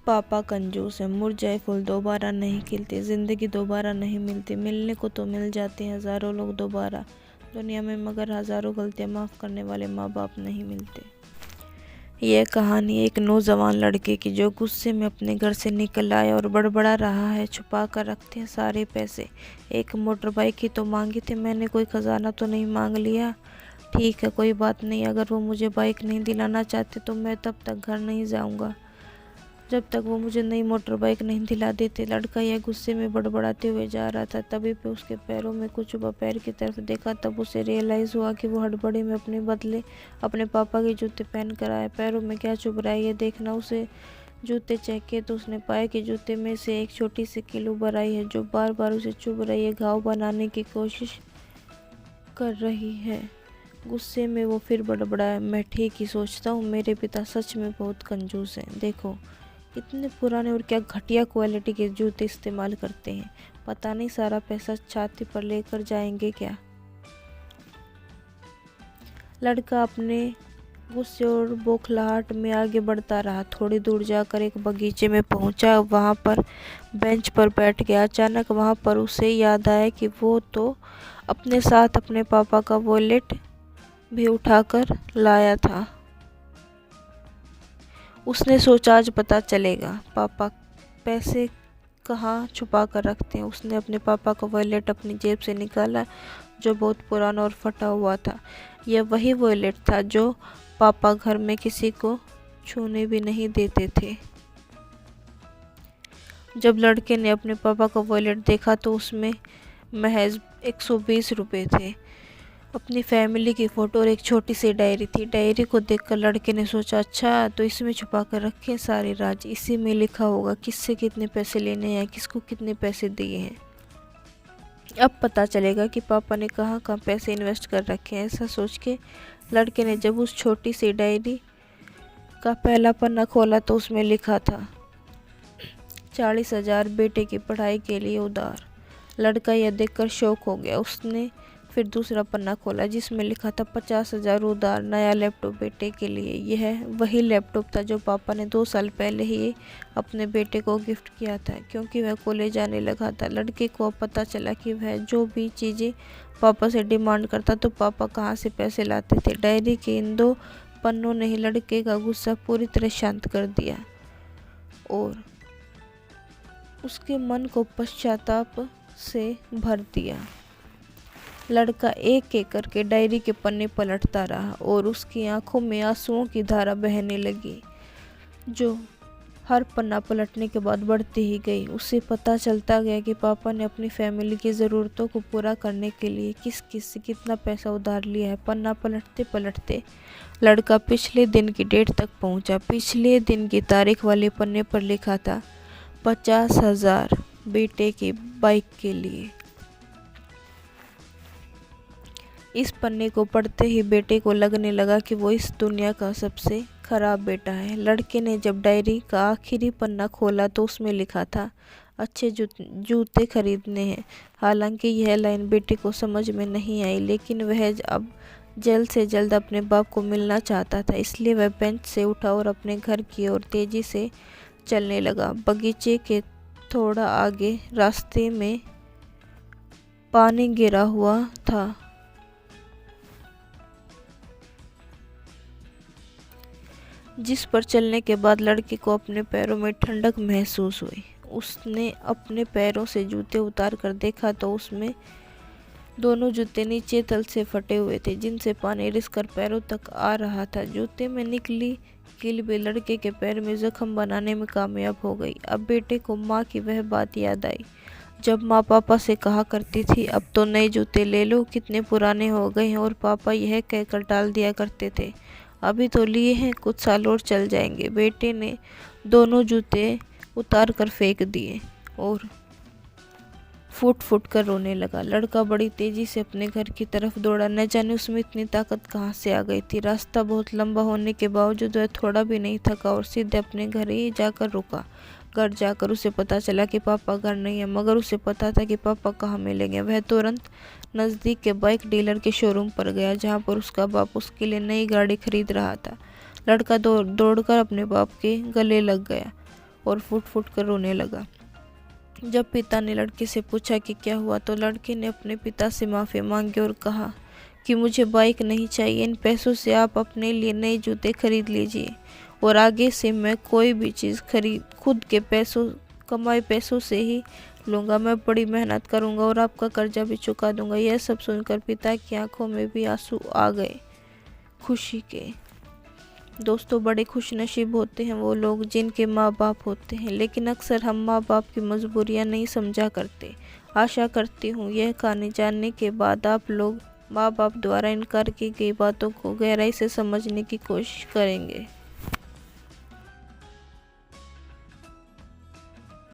पापा कंजूस है, मुरझाए फूल दोबारा नहीं खिलते, ज़िंदगी दोबारा नहीं मिलती, मिलने को तो मिल जाते हैं हज़ारों लोग दोबारा दुनिया में, मगर हज़ारों गलतियां माफ़ करने वाले माँ बाप नहीं मिलते। यह कहानी एक नौजवान लड़के की जो गुस्से में अपने घर से निकल आया और बड़बड़ा रहा है, छुपा कर रखते हैं सारे पैसे। एक मोटर बाइक ही तो मांगी थी मैंने, कोई खजाना तो नहीं मांग लिया। ठीक है, कोई बात नहीं, अगर वो मुझे बाइक नहीं दिलाना चाहते तो मैं तब तक घर नहीं जाऊंगा जब तक वो मुझे नई मोटर बाइक नहीं दिला देते। लड़का यह गुस्से में बड़बड़ाते हुए जा रहा था, तभी पे उसके पैरों में कुछ हुआ। पैर की तरफ देखा, तब उसे रियलाइज़ हुआ कि वो हड़बड़ी में अपने बदले अपने पापा के जूते पहन कर आया। पैरों में क्या चुभ रहा है ये देखना उसे जूते चेक किए तो उसने पाया कि जूते में से एक छोटी सी कील उभर आई है जो बार बार उसे चुभ रही है, घाव बनाने की कोशिश कर रही है। गुस्से में वो फिर बड़बड़ाया, मैं ठीक ही सोचता हूँ, मेरे पिता सच में बहुत कंजूस हैं। देखो इतने पुराने और क्या घटिया क्वालिटी के जूते इस्तेमाल करते हैं, पता नहीं सारा पैसा छाती पर लेकर जाएंगे क्या। लड़का अपने गुस्से और बौखलाहट में आगे बढ़ता रहा। थोड़ी दूर जाकर एक बगीचे में पहुंचा, वहां पर बेंच पर बैठ गया। अचानक वहां पर उसे याद आया कि वो तो अपने साथ अपने पापा का वॉलेट भी उठाकर लाया था। उसने सोचा आज पता चलेगा पापा पैसे कहाँ छुपा कर रखते हैं। उसने अपने पापा का वॉलेट अपनी जेब से निकाला जो बहुत पुराना और फटा हुआ था। यह वही वॉलेट था जो पापा घर में किसी को छूने भी नहीं देते थे। जब लड़के ने अपने पापा का वॉलेट देखा तो उसमें महज 120 रुपये थे। अपनी फैमिली की फ़ोटो और एक छोटी सी डायरी थी। डायरी को देखकर लड़के ने सोचा, अच्छा तो इसमें छुपा कर रखे हैं सारे राज, इसी में लिखा होगा किससे कितने पैसे लेने हैं, किसको कितने पैसे दिए हैं। अब पता चलेगा कि पापा ने कहाँ कहाँ पैसे इन्वेस्ट कर रखे हैं। ऐसा सोच के लड़के ने जब उस छोटी सी डायरी का पहला पन्ना खोला तो उसमें लिखा था 40,000 बेटे की पढ़ाई के लिए उधार। लड़का यह देखकर शौक हो गया। उसने फिर दूसरा पन्ना खोला जिसमें लिखा था 50,000 उधार, नया लैपटॉप बेटे के लिए। यह वही लैपटॉप था जो पापा ने 2 साल पहले ही अपने बेटे को गिफ्ट किया था क्योंकि वह कॉलेज जाने लगा था। लड़के को अब पता चला कि वह जो भी चीज़ें पापा से डिमांड करता तो पापा कहाँ से पैसे लाते थे। डायरी के इन 2 पन्नों ने ही लड़के का गुस्सा पूरी तरह शांत कर दिया और उसके मन को पश्चाताप से भर दिया। लड़का एक एक करके डायरी के पन्ने पलटता रहा और उसकी आंखों में आंसुओं की धारा बहने लगी जो हर पन्ना पलटने के बाद बढ़ती ही गई। उसे पता चलता गया कि पापा ने अपनी फैमिली की ज़रूरतों को पूरा करने के लिए किस किस से कितना पैसा उधार लिया है। पन्ना पलटते पलटते लड़का पिछले दिन की डेट तक पहुंचा। पिछले दिन की तारीख वाले पन्ने पर लिखा था 50,000 बेटे की बाइक के लिए। इस पन्ने को पढ़ते ही बेटे को लगने लगा कि वो इस दुनिया का सबसे खराब बेटा है। लड़के ने जब डायरी का आखिरी पन्ना खोला तो उसमें लिखा था अच्छे जूते खरीदने हैं। हालांकि यह लाइन बेटे को समझ में नहीं आई, लेकिन वह अब जल्द से जल्द अपने बाप को मिलना चाहता था, इसलिए वह बेंच से उठा और अपने घर की ओर तेजी से चलने लगा। बगीचे के थोड़ा आगे रास्ते में पानी गिरा हुआ था जिस पर चलने के बाद लड़के को अपने पैरों में ठंडक महसूस हुई। उसने अपने पैरों से जूते उतार कर देखा तो उसमें दोनों जूते नीचे तल से फटे हुए थे जिनसे पानी रिसकर पैरों तक आ रहा था। जूते में निकली कील भी लड़के के पैर में जख्म बनाने में कामयाब हो गई। अब बेटे को माँ की वह बात याद आई जब माँ पापा से कहा करती थी अब तो नए जूते ले लो, कितने पुराने हो गए हैं, और पापा यह कहकर टाल दिया करते थे अभी तो लिए हैं, कुछ साल और चल जाएंगे। बेटे ने दोनों जूते उतार कर फेंक दिए और फुट फुट कर रोने लगा। लड़का बड़ी तेजी से अपने घर की तरफ दौड़ा। न जाने उसमें इतनी ताकत कहाँ से आ गई थी। रास्ता बहुत लंबा होने के बावजूद वह थोड़ा भी नहीं थका और सीधे अपने घर ही जाकर रुका। घर जाकर उसे पता चला कि पापा घर नहीं है, मगर उसे पता था कि पापा कहाँ मिलेंगे। वह तुरंत नज़दीक के बाइक डीलर के शोरूम पर गया जहाँ पर उसका बाप उसके लिए नई गाड़ी खरीद रहा था। लड़का दौड़कर अपने बाप के गले लग गया और फूट फूट कर रोने लगा। जब पिता ने लड़के से पूछा कि क्या हुआ, तो लड़के ने अपने पिता से माफ़ी मांगी और कहा कि मुझे बाइक नहीं चाहिए, इन पैसों से आप अपने लिए नए जूते खरीद लीजिए और आगे से मैं कोई भी चीज़ खुद के कमाए पैसों से ही लूँगा। मैं बड़ी मेहनत करूँगा और आपका कर्जा भी चुका दूँगा। यह सब सुनकर पिता की आंखों में भी आंसू आ गए खुशी के। दोस्तों, बड़े खुशनसीब होते हैं वो लोग जिनके माँ बाप होते हैं, लेकिन अक्सर हम माँ बाप की मजबूरियाँ नहीं समझा करते। आशा करती हूँ यह कहानी जानने के बाद आप लोग माँ बाप द्वारा इनकार की गई बातों को गहराई से समझने की कोशिश करेंगे।